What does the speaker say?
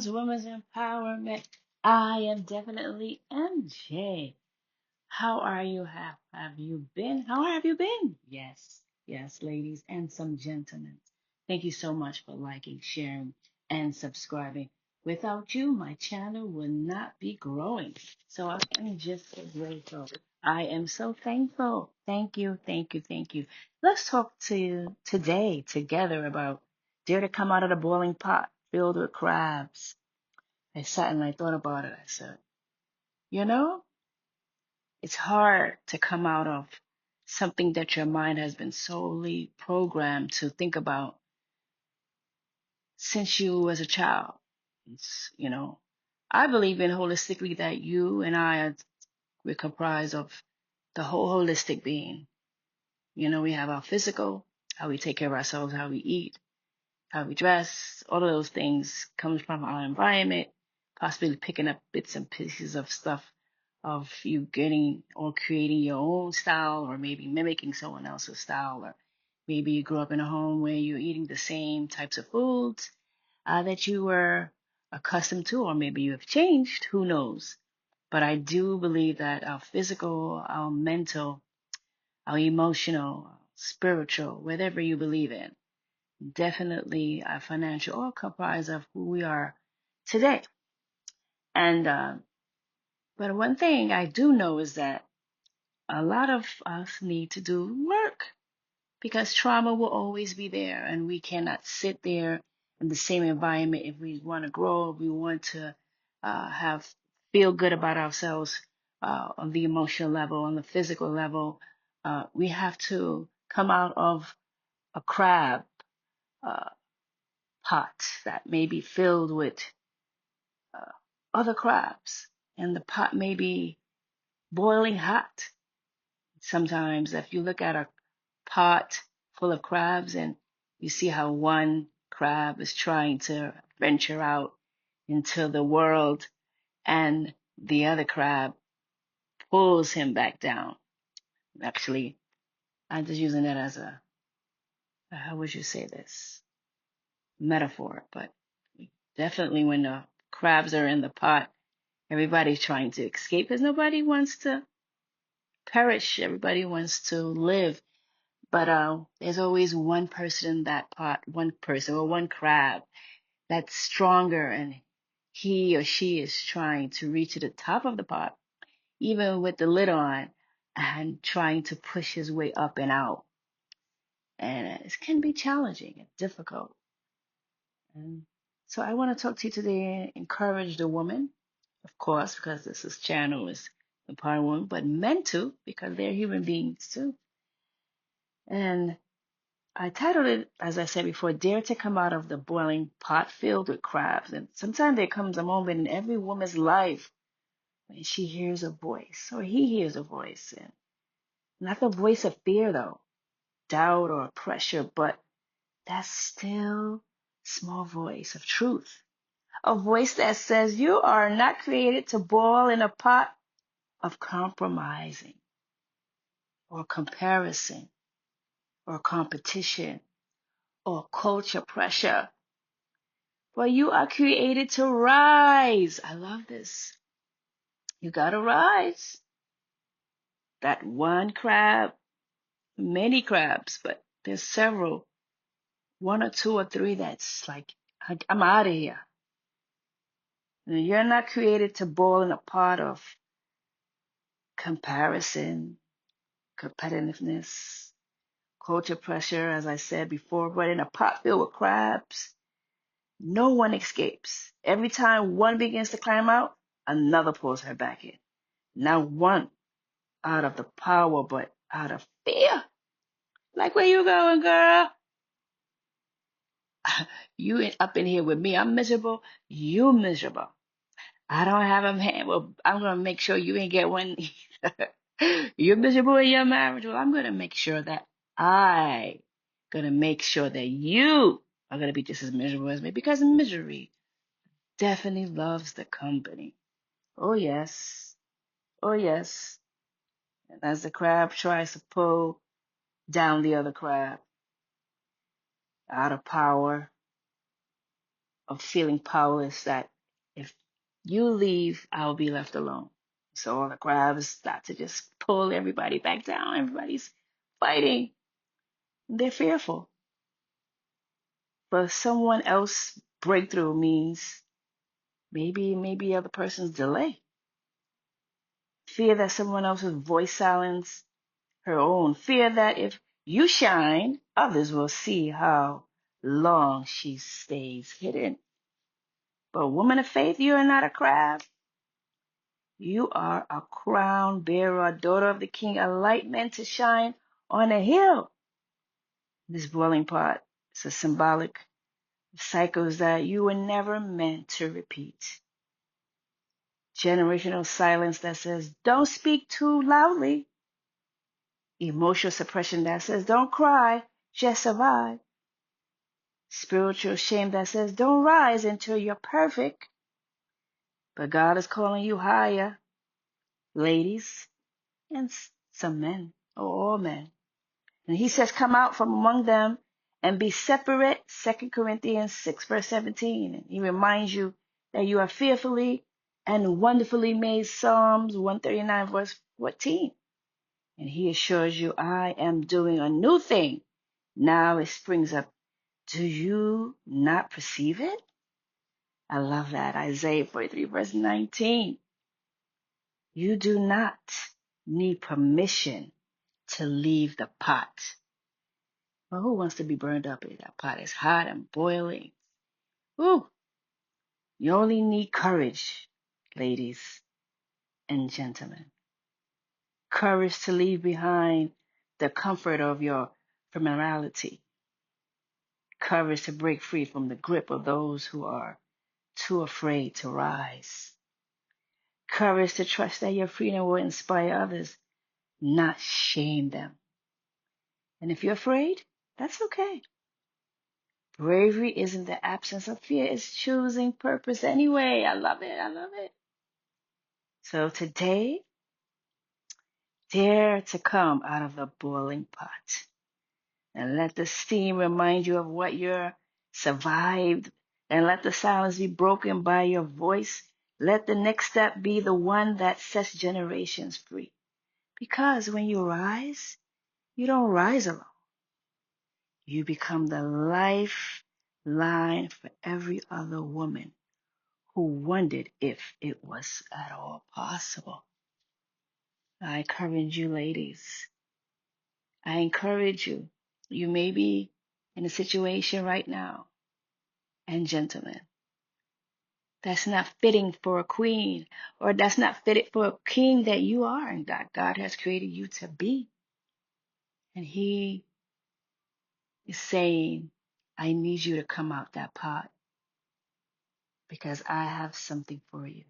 Women's Empowerment. I am definitely MJ. How are you? How have you been? How have you been? Yes, yes, ladies and some gentlemen. Thank you so much for liking, sharing, and subscribing. Without you, my channel would not be growing. So I am just so grateful. I am so thankful. Thank you, thank you, thank you. Let's talk to today together about dare to come out of the boiling pot filled with crabs. I sat and I thought about it. I said, you know, it's hard to come out of something that your mind has been solely programmed to think about since you was a child. You know, I believe in holistically that you and I are we're comprised of the whole holistic being. You know, we have our physical, how we take care of ourselves, how we eat, how we dress, all of those things comes from our environment, possibly picking up bits and pieces of stuff of you getting or creating your own style or maybe mimicking someone else's style or maybe you grew up in a home where you're eating the same types of foods that you were accustomed to or maybe you have changed, who knows. But I do believe that our physical, our mental, our emotional, spiritual, whatever you believe in, definitely financial, all comprised of who we are today. And but one thing I do know is that a lot of us need to do work because trauma will always be there, and we cannot sit there in the same environment if we want to grow, if we want to have feel good about ourselves on the emotional level, on the physical level. We have to come out of a crab uh, pot that may be filled with uh, other crabs, and the pot may be boiling hot. Sometimes, if you look at a pot full of crabs and you see how one crab is trying to venture out into the world and the other crab pulls him back down. Actually, I'm just using that as a, how would you say this? Metaphor, but definitely when the crabs are in the pot, everybody's trying to escape because nobody wants to perish. Everybody wants to live. But there's always one person in that pot, one person or one crab that's stronger, and he or she is trying to reach to the top of the pot, even with the lid on, and trying to push his way up and out. And it can be challenging and difficult. And so I want to talk to you today and encourage the woman, of course, because this is channel is empowering women, but men too, because they're human beings too. And I titled it, as I said before, Dare to Come Out of the Boiling Pot Filled with Crabs. And sometimes there comes a moment in every woman's life when she hears a voice or he hears a voice. And not the voice of fear, though, doubt or pressure, but that still small voice of truth. A voice that says you are not created to boil in a pot of compromising or comparison or competition or culture pressure. But you are created to rise. I love this. You gotta rise. That one crab, many crabs, but there's several, one or two or three that's like, I'm out of here. And you're not created to boil in a pot of comparison, competitiveness, culture pressure, as I said before, but in a pot filled with crabs, no one escapes. Every time one begins to climb out, another pulls her back in. Not one out of the power, but out of fear. Like, where you going, girl? You ain't up in here with me. I'm miserable. You miserable. I don't have a man. Well, I'm gonna make sure you ain't get one either. You're miserable in your marriage. Well, I'm gonna make sure that I gonna make sure that you are gonna be just as miserable as me because misery definitely loves the company. Oh yes. Oh yes. And as the crab tries to pull down the other crab out of power, of feeling powerless, that You leave, I'll be left alone. So all the crabs start to just pull everybody back down. Everybody's fighting. They're fearful. But someone else breakthrough means maybe other person's delay. Fear that someone else's voice silence her own. Fear that if you shine, others will see how long she stays hidden. But woman of faith, you are not a crab. You are a crown bearer, a daughter of the King, a light meant to shine on a hill. This boiling pot is a symbolic of cycles that you were never meant to repeat. Generational silence that says, don't speak too loudly. Emotional suppression that says, don't cry, just survive. Spiritual shame that says, don't rise until you're perfect. But God is calling you higher, ladies, and some men, or all men. And he says, come out from among them and be separate, 2 Corinthians 6, verse 17. And he reminds you that you are fearfully and wonderfully made, Psalms 139, verse 14. And he assures you, I am doing a new thing. Now it springs up. Do you not perceive it? I love that. Isaiah 43, verse 19. You do not need permission to leave the pot. Well, who wants to be burned up if that pot is hot and boiling? Ooh, you only need courage, ladies and gentlemen. Courage to leave behind the comfort of your familiarity. Courage to break free from the grip of those who are too afraid to rise. Courage to trust that your freedom will inspire others, not shame them. And if you're afraid, that's okay. Bravery isn't the absence of fear, it's choosing purpose anyway. I love it. I love it. So today, dare to come out of the boiling pot and let the steam remind you of what you survived, and let the silence be broken by your voice. Let the next step be the one that sets generations free. Because when you rise, you don't rise alone. You become the lifeline for every other woman who wondered if it was at all possible. I encourage you, ladies. I encourage you. You may be in a situation right now, and gentlemen, that's not fitting for a queen, or that's not fitted for a king that you are and that God has created you to be. And he is saying, I need you to come out that pot because I have something for you.